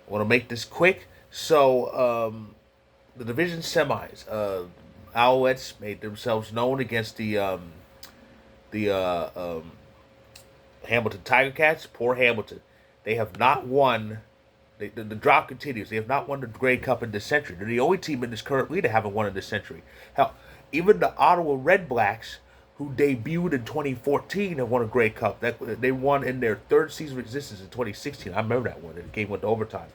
I want to make this quick. So, the division semis, Alouettes made themselves known against the Hamilton Tiger Cats. Poor Hamilton. They have not won. The drop continues. They have not won the Grey Cup in this century. They're the only team in this current league that haven't won in this century. Hell, even the Ottawa Red Blacks, who debuted in 2014 and won a Grey Cup, that they won in their third season of existence in 2016. I remember that one. The game went to overtime.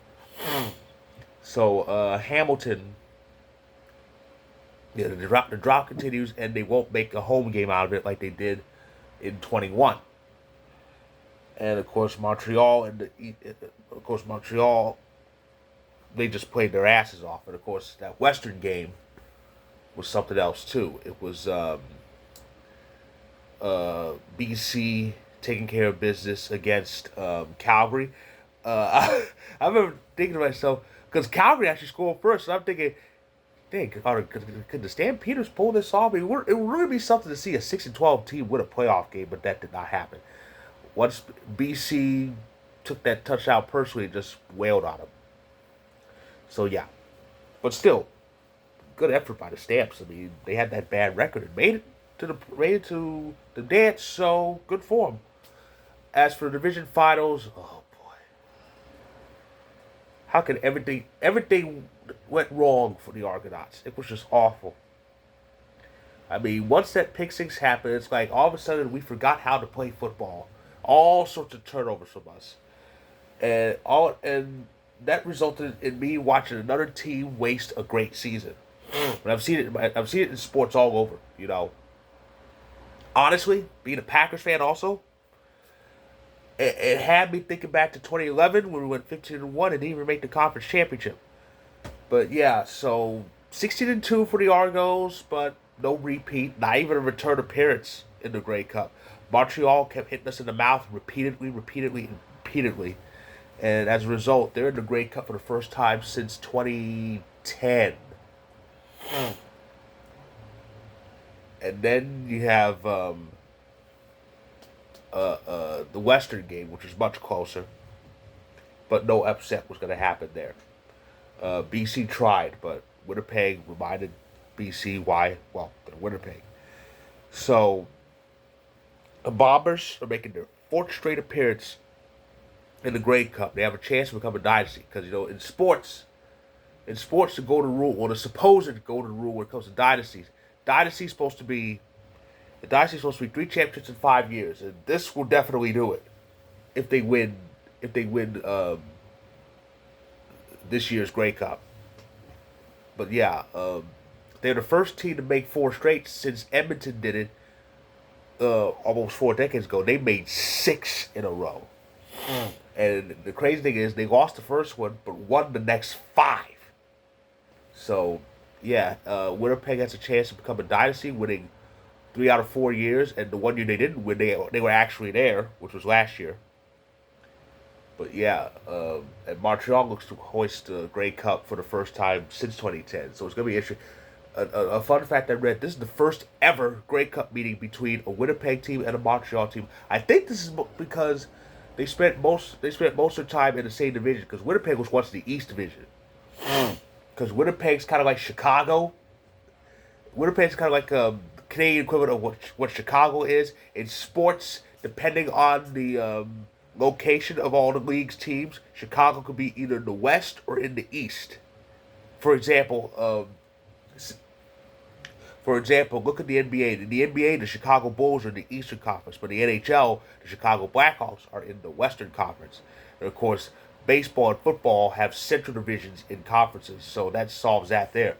So Hamilton, yeah, the drop continues, and they won't make a home game out of it like they did in 21. And of course Montreal of course Montreal, they just played their asses off. And of course that Western game was something else too. It was BC taking care of business against Calgary. I remember thinking to myself, because Calgary actually scored first, so I'm thinking, dang, could the Stampeders pull this off? It would really be something to see a 6-12 team win a playoff game, but that did not happen. Once BC took that touchdown personally, and just wailed on them. So yeah, but still, good effort by the Stamps. I mean, they had that bad record and made it to the dance. So good for them. As for the division finals, oh boy, how could everything went wrong for the Argonauts? It was just awful. I mean, once that pick six happened, it's like all of a sudden we forgot how to play football. All sorts of turnovers from us, and that resulted in me watching another team waste a great season. And I've seen it in sports all over. Honestly, being a Packers fan, also, it had me thinking back to 2011 when we went 15-1 and didn't even make the conference championship. But yeah, so 16-2 for the Argos, but no repeat, not even a return appearance in the Grey Cup. Montreal kept hitting us in the mouth repeatedly. And as a result, they're in the Grey Cup for the first time since 2010. And then you have the Western game, which is much closer, but no upset was going to happen there. BC tried, but Winnipeg reminded BC why. Well, they're Winnipeg. So the Bombers are making their fourth straight appearance in the Grey Cup. They have a chance to become a dynasty because in sports, the golden rule, or the supposed golden rule when it comes to dynasties, dynasty's supposed to be the dynasty's supposed to be 3 championships in 5 years, and this will definitely do it if they win. If they win this year's Grey Cup. But yeah, they're the first team to make four straight since Edmonton did it almost 4 decades ago. They made six in a row. And the crazy thing is, they lost the first one, but won the next five. So, yeah, Winnipeg has a chance to become a dynasty, winning 3 out of 4 years. And the one year they didn't win, they were actually there, which was last year. But yeah, and Montreal looks to hoist the Grey Cup for the first time since 2010. So it's going to be interesting. A fun fact I read: this is the first ever Grey Cup meeting between a Winnipeg team and a Montreal team. I think this is because they spent most of the time in the same division, because Winnipeg was once the East Division. Because Winnipeg's kind of like Chicago. Winnipeg's kind of like a Canadian equivalent of what Chicago is in sports. Depending on the location of all the league's teams, Chicago could be either in the West or in the East. For example, look at the NBA. In the NBA, the Chicago Bulls are in the Eastern Conference, but the NHL, the Chicago Blackhawks are in the Western Conference. And of course, baseball and football have central divisions in conferences, so that solves that there.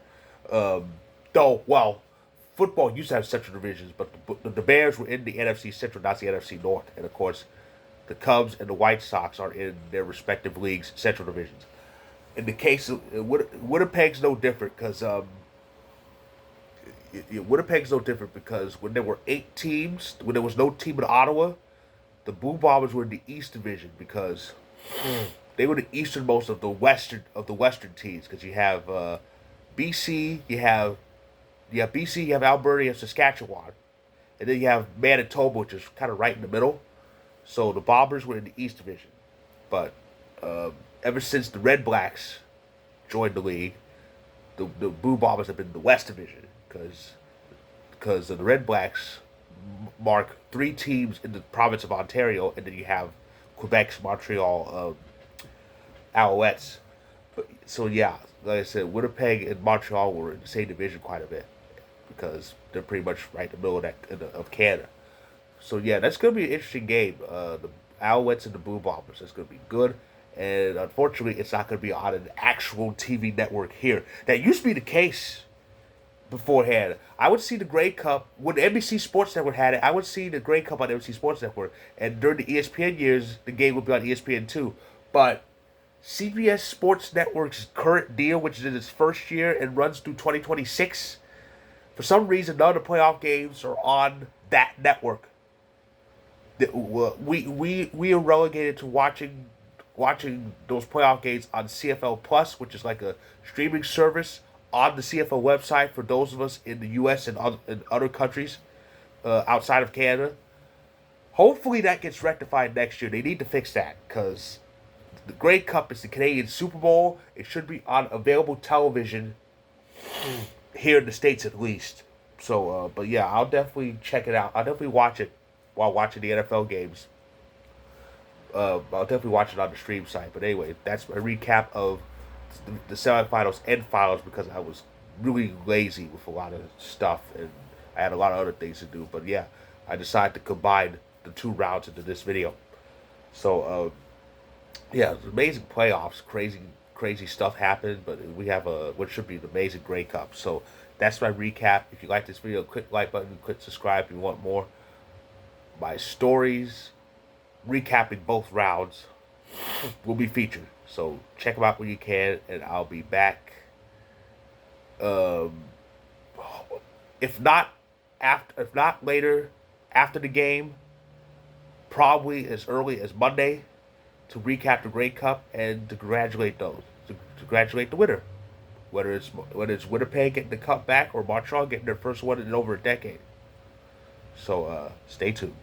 Um, well, football used to have central divisions, but the Bears were in the NFC Central, not the NFC North. And of course, the Cubs and the White Sox are in their respective leagues' central divisions. In the case of Winnipeg's no different because Winnipeg's no different because when there were 8 teams, when there was no team in Ottawa, the Blue Bombers were in the East Division because they were the easternmost of the Western teams. Because you have BC, you have Alberta, you have Saskatchewan, and then you have Manitoba, which is kind of right in the middle. So the Bombers were in the East Division, but ever since the Red Blacks joined the league, the Blue Bombers have been in the West Division because the Red Blacks mark three teams in the province of Ontario, and then you have Quebec's Montreal Alouettes. So yeah, like I said, Winnipeg and Montreal were in the same division quite a bit because they're pretty much right in the middle of of Canada. So yeah, that's gonna be an interesting game. The Alouettes and the Blue Bombers. That's gonna be good. And unfortunately, it's not gonna be on an actual TV network here. That used to be the case beforehand. I would see the Grey Cup when NBC Sports Network had it. I would see the Grey Cup on NBC Sports Network, and during the ESPN years, the game would be on ESPN too. But CBS Sports Network's current deal, which is in its first year and runs through 2026, for some reason, none of the playoff games are on that network. We are relegated to watching those playoff games on CFL Plus, which is like a streaming service on the CFL website for those of us in the U.S. and other countries outside of Canada. Hopefully that gets rectified next year. They need to fix that because the Grey Cup is the Canadian Super Bowl. It should be on available television here in the States at least. So, but yeah, I'll definitely check it out. I'll definitely watch it while watching the NFL games. I'll definitely watch it on the stream site. But anyway, that's my recap of the semifinals and finals because I was really lazy with a lot of stuff and I had a lot of other things to do. But yeah, I decided to combine the two rounds into this video. So, yeah, it was amazing playoffs. Crazy stuff happened, but we have what should be an amazing Grey Cup. So that's my recap. If you like this video, click the like button, click subscribe if you want more. My stories recapping both rounds will be featured. So check them out when you can, and I'll be back. If not later after the game, probably as early as Monday to recap the Grey Cup and to congratulate to congratulate the winner. Whether it's Winnipeg getting the cup back or Montreal getting their first one in over a decade. So stay tuned.